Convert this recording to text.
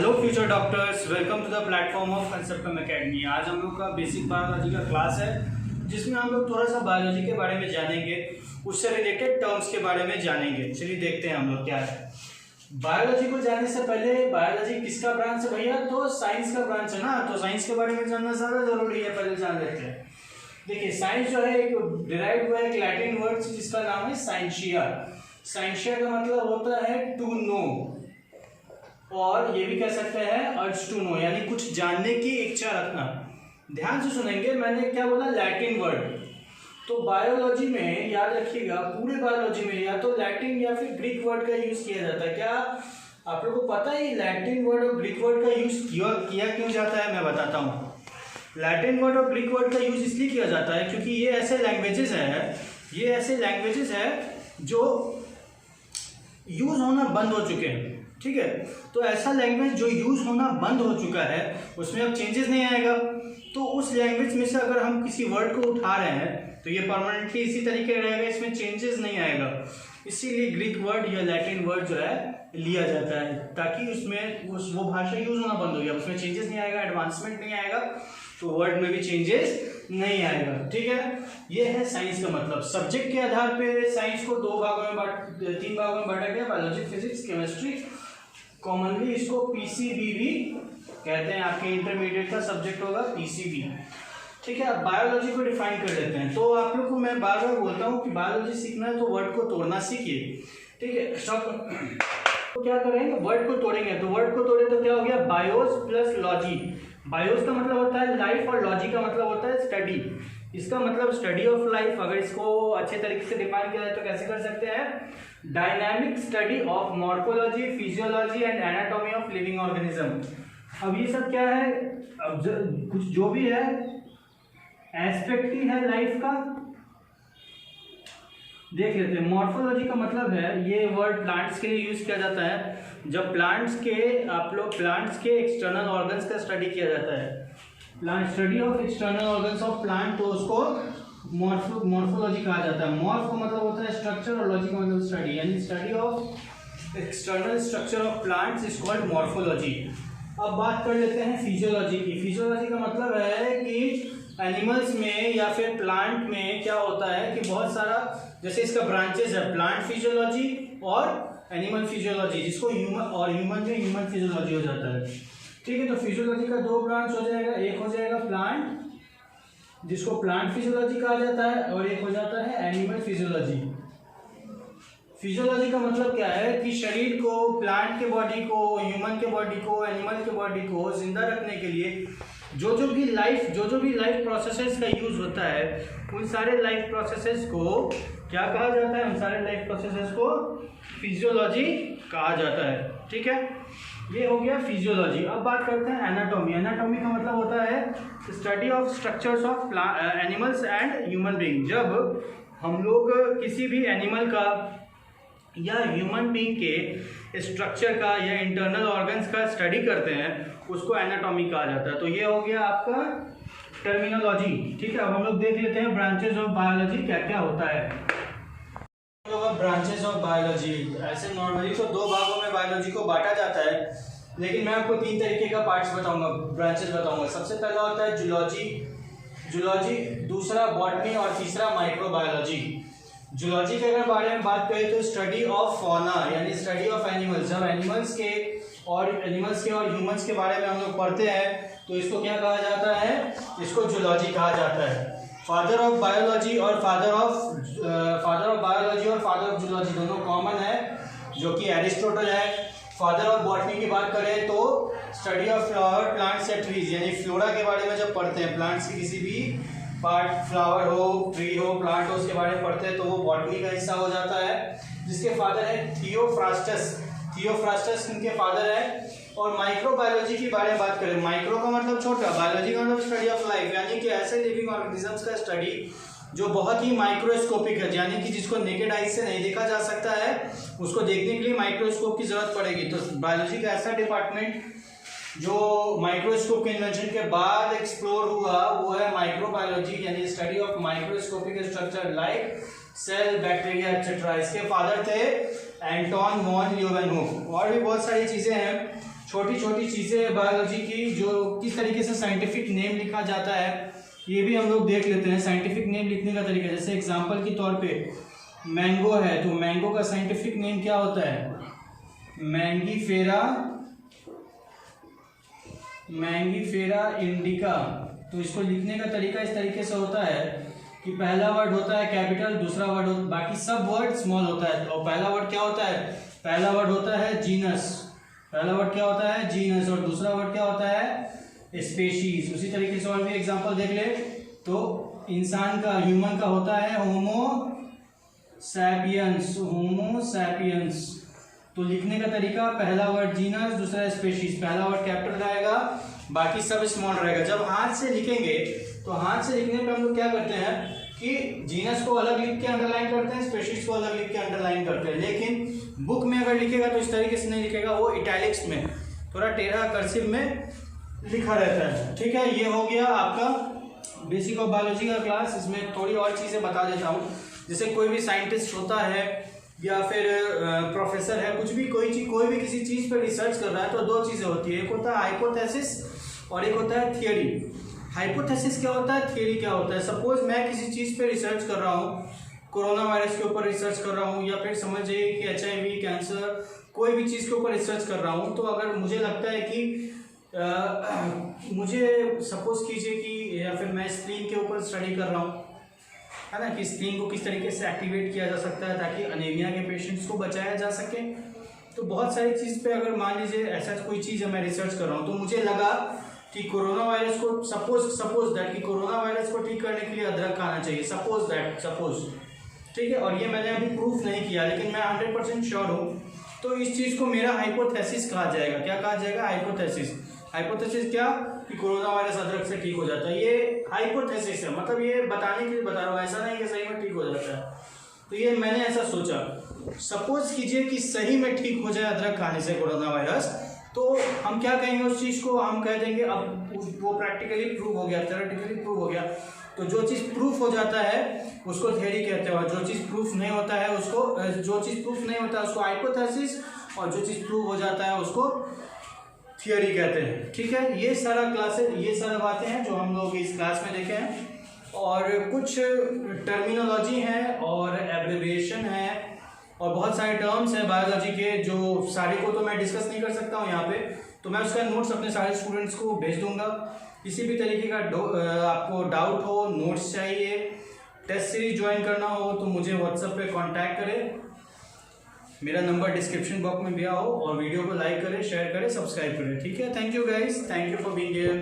Hello future doctors, welcome to the platform of Conceptum academy. आज हम लोग का बेसिक बायोलॉजी का क्लास है जिसमें हम लोग थोड़ा सा बायोलॉजी के बारे में जानेंगे, उससे रिलेटेड टर्म्स के बारे में जानेंगे। चलिए देखते हैं हम लोग क्या है। बायोलॉजी को जानने से पहले, बायोलॉजी किसका ब्रांच है भैया? तो साइंस का ब्रांच है ना, तो साइंस के बारे में जानना ज़्यादा जरूरी है। पहले जान लेते हैं। देखिए, साइंस जो है एक डिराइव हुआ है एक लैटिन वर्ड जिसका नाम है साइंशिया। साइंशिया का मतलब होता है टू नो, और ये भी कह सकते हैं अर्ज टू नो, यानी कुछ जानने की इच्छा रखना। ध्यान से सुनेंगे, मैंने क्या बोला? Latin word. तो बायोलॉजी में याद रखिएगा, पूरे बायोलॉजी में या तो लैटिन या फिर ग्रीक वर्ड का यूज किया जाता है। क्या आप लोगों को पता है लैटिन वर्ड और ग्रीक वर्ड का यूज किया क्यों जाता है? मैं बताता हूँ। लैटिन वर्ड और ग्रीक वर्ड का यूज इसलिए किया जाता है क्योंकि ये ऐसे लैंग्वेजेस है जो यूज होना बंद हो चुके हैं। ठीक है, तो ऐसा लैंग्वेज जो यूज होना बंद हो चुका है उसमें अब चेंजेस नहीं आएगा। तो उस लैंग्वेज में से अगर हम किसी वर्ड को उठा रहे हैं तो ये परमानेंटली इसी तरीके रहेगा, इसमें चेंजेस नहीं आएगा। इसीलिए ग्रीक वर्ड या लैटिन वर्ड जो है लिया जाता है, ताकि उसमें वो भाषा यूज होना बंद हो गया, उसमें चेंजेस नहीं आएगा, एडवांसमेंट नहीं आएगा, तो वर्ड में भी चेंजेस नहीं आएगा। ठीक है, ये है साइंस का मतलब। सब्जेक्ट के आधार पे साइंस को तीन भागों में बांटा गया, बायोलॉजी, फिजिक्स, केमिस्ट्री। कॉमनली इसको पीसीबी भी कहते हैं। आपके इंटरमीडिएट का सब्जेक्ट होगा पीसीबी। ठीक है, अब बायोलॉजी को डिफाइन कर लेते हैं। तो आप लोग को मैं बार बार बोलता हूँ कि बायोलॉजी सीखना है तो वर्ड को तोड़ना सीखिए। ठीक है, तो क्या करेंगे? वर्ड को तोड़ेंगे। तो वर्ड को तोड़े तो क्या हो गया? BIOS plus logy. बायोस का मतलब होता है लाइफ और लॉजी का मतलब होता है स्टडी। इसका मतलब स्टडी ऑफ लाइफ। अगर इसको अच्छे तरीके से डिफाइन किया जाए तो कैसे कर सकते हैं? Dynamic study of morphology, physiology and anatomy of living organism. अब ये सब क्या है? अब कुछ जो भी है एस्पेक्ट ही है लाइफ का। देख लेते हैं। मॉर्फोलॉजी का मतलब है, ये वर्ड प्लांट्स के लिए यूज किया जाता है। जब प्लांट्स के एक्सटर्नल ऑर्गन्स का स्टडी किया जाता है, study of external organs of plant, तो उसको मॉर्फोलॉजी कहा जाता है। मॉर्फ का मतलब होता है स्ट्रक्चर और लॉजी का मतलब स्टडी, यानी study of external structure of plants is called morphology. अब बात कर लेते हैं फिजियोलॉजी की। फिजियोलॉजी का मतलब है कि एनिमल्स में या फिर प्लांट में क्या होता है कि बहुत सारा, जैसे इसका ब्रांचेस है, प्लांट फिजियोलॉजी और एनिमल फिजियोलॉजी, जिसको ह्यूमन फिजियोलॉजी हो जाता है। ठीक है, तो फिजियोलॉजी का दो ब्रांच हो जाएगा। एक हो जाएगा प्लांट, जिसको प्लांट फिजियोलॉजी कहा जाता है, और एक हो जाता है एनिमल फिजियोलॉजी। फिजियोलॉजी का मतलब क्या है कि शरीर को, प्लांट के बॉडी को, ह्यूमन के बॉडी को, एनिमल के बॉडी को जिंदा रखने के लिए जो जो भी लाइफ प्रोसेसेस का यूज होता है, उन सारे लाइफ प्रोसेसेस को क्या कहा जाता है? उन सारे लाइफ प्रोसेसेस को फिजियोलॉजी कहा जाता है। ठीक है, ये हो गया फिजियोलॉजी। अब बात करते हैं एनाटॉमी। एनाटॉमी का मतलब होता है study of structures of animals and human being. जब हम लोग किसी भी एनिमल का या ह्यूमन बीइंग के स्ट्रक्चर का या इंटरनल ऑर्गन्स का स्टडी करते हैं, उसको एनाटॉमी कहा जाता है। तो ये हो गया आपका टर्मिनोलॉजी। ठीक है, अब हम लोग देख लेते हैं ब्रांचेस ऑफ बायोलॉजी क्या क्या होता है। ब्रांचेस ऑफ बायोलॉजी, ऐसे नॉर्मली तो दो भागों में बायोलॉजी को बांटा जाता है, लेकिन मैं आपको तीन तरीके का पार्ट्स बताऊंगा, ब्रांचेस बताऊंगा। सबसे पहला होता है जूलॉजी, दूसरा बॉटनी और तीसरा माइक्रोबायोलॉजी। जूलॉजी के अगर बारे में बात करें तो स्टडी ऑफ फॉना, यानी स्टडी ऑफ एनिमल्स। जब एनिमल्स के और ह्यूमंस के बारे में हम लोग पढ़ते हैं तो इसको क्या कहा जाता है? इसको जूलॉजी कहा जाता है। फादर ऑफ बायोलॉजी और फादर ऑफ जूलॉजी दोनों कॉमन है, जो कि एरिस्टोटल है। फादर ऑफ बॉटनी की बात करें तो study of flower, plants and trees, यानी फ्लोरा के बारे में जब पढ़ते हैं, प्लांट्स की किसी भी पार्ट, फ्लावर हो, ट्री हो, प्लांट हो, उसके बारे में पढ़ते हैं तो वो बॉटनी का हिस्सा हो जाता है, जिसके फादर है थियोफ्रास्टस इनके फादर है। और माइक्रोबायोलॉजी के बारे में बात करें, माइक्रो का मतलब छोटा, बायोलॉजी का मतलब स्टडी ऑफ लाइफ, यानी कि ऐसे लिविंग ऑर्गेनिजम्स का स्टडी जो बहुत ही माइक्रोस्कोपिक है, यानी कि जिसको नेकेड आइज से नहीं देखा जा सकता है, उसको देखने के लिए माइक्रोस्कोप की जरूरत पड़ेगी। तो बायोलॉजी का ऐसा डिपार्टमेंट जो माइक्रोस्कोप के इन्वेंशन के बाद एक्सप्लोर हुआ वो है माइक्रोबायोलॉजी, यानी study of microscopic structure like cell, bacteria etcetera. इसके फादर थे एंटोन वॉन ल्यूवेनहुक। और भी बहुत सारी चीजें हैं छोटी छोटी चीज़ें बायोलॉजी की जो किस तरीके से साइंटिफिक नेम लिखा जाता है ये भी हम लोग देख लेते हैं। साइंटिफिक नेम लिखने का तरीका, जैसे एग्जांपल के तौर पे मैंगो है तो मैंगो का साइंटिफिक नेम क्या होता है? Mangifera indica. तो इसको लिखने का तरीका इस तरीके से होता है कि पहला वर्ड होता है कैपिटल, दूसरा वर्ड बाकी सब वर्ड स्मॉल होता है। और पहला वर्ड क्या होता है? पहला वर्ड होता है जीनस। पहला वर्ड क्या होता है? जीनस। और दूसरा वर्ड क्या होता है? स्पेशीज। उसी तरीके से और भी एग्जांपल देख ले तो इंसान का, ह्यूमन का होता है होमो सैपियंस। तो लिखने का तरीका पहला वर्ड जीनस, दूसरा स्पेशीज। पहला वर्ड कैपिटल रहेगा, बाकी सब स्मॉल रहेगा। जब हाथ से लिखेंगे तो हाथ से लिखने पे हम लोग क्या करते हैं कि जीनस को अलग लिख के अंडरलाइन करते हैं, स्पेशीज को अलग लिख के अंडरलाइन करते हैं। लेकिन बुक में अगर लिखेगा तो इस तरीके से नहीं लिखेगा, वो इटैलिक्स में थोड़ा टेढ़ा कर्सिव में लिखा रहता है। ठीक है, ये हो गया आपका बेसिक ऑफ बायोलॉजी का क्लास। इसमें थोड़ी और चीज़ें बता देता हूँ। जैसे कोई भी साइंटिस्ट होता है या फिर प्रोफेसर है, कुछ भी कोई भी किसी चीज़ पर रिसर्च कर रहा है तो दो चीज़ें होती है, एक होता है हाइपोथेसिस और एक होता है थियरी। हाइपोथेसिस क्या होता है, थियरी क्या होता है। सपोज मैं किसी चीज़ पे रिसर्च कर रहा हूँ, कोरोना वायरस के ऊपर रिसर्च कर रहा हूँ, या फिर समझिए कि HIV, कैंसर, कोई भी चीज़ के ऊपर रिसर्च कर रहा हूँ। तो अगर मुझे लगता है कि मुझे सपोज कीजिए कि या फिर मैं स्प्लीन के ऊपर स्टडी कर रहा हूँ, है ना, कि स्प्लीन को किस तरीके से एक्टिवेट किया जा सकता है ताकि अनीमिया के पेशेंट्स को बचाया जा सके। तो बहुत सारी चीज़ पे अगर मान लीजिए ऐसा कोई चीज़ है मैं रिसर्च कर रहा हूँ, तो मुझे लगा कि कोरोना वायरस को सपोज दैट कि कोरोना वायरस को ठीक करने के लिए अदरक खाना चाहिए, सपोज ठीक है। और ये मैंने अभी प्रूफ नहीं किया लेकिन मैं 100% श्योर हूँ, तो इस चीज़ को मेरा हाइपोथेसिस कहा जाएगा। क्या कहा जाएगा? हाइपोथेसिस क्या कि कोरोना वायरस अदरक से ठीक हो जाता है। ये हाइपोथेसिस है, मतलब ये बताने के लिए बता रहा हूँ, ऐसा नहीं कि सही में ठीक हो जाता है। तो ये मैंने ऐसा सोचा, सपोज कीजिए कि सही में ठीक हो जाए अदरक खाने से कोरोना वायरस, तो हम क्या कहेंगे उस चीज़ को? हम कह देंगे अब वो प्रैक्टिकली प्रूव हो गया, थ्योरेटिकली प्रूव हो गया। तो जो चीज़ प्रूफ हो जाता है उसको थ्योरी कहते हैं, और जो चीज़ प्रूफ नहीं होता है उसको हाइपोथेसिस, और जो चीज़ प्रूव हो जाता है उसको थियरी कहते हैं। ठीक है, ये सारा बातें हैं जो हम लोग इस क्लास में देखे हैं। और कुछ टर्मिनोलॉजी है और एब्रिविएशन है और बहुत सारे टर्म्स हैं बायोलॉजी के, जो सारे को तो मैं डिस्कस नहीं कर सकता हूँ यहाँ पे। तो मैं उसका नोट्स अपने सारे स्टूडेंट्स को भेज दूंगा। किसी भी तरीके का आपको डाउट हो, नोट्स चाहिए, टेस्ट सीरीज ज्वाइन करना हो तो मुझे व्हाट्सएप पे कांटेक्ट करें। मेरा नंबर डिस्क्रिप्शन बॉक्स में दिया हो, और वीडियो को लाइक करें, शेयर करें, सब्सक्राइब करें। ठीक है, thank you guys, thank you for being here.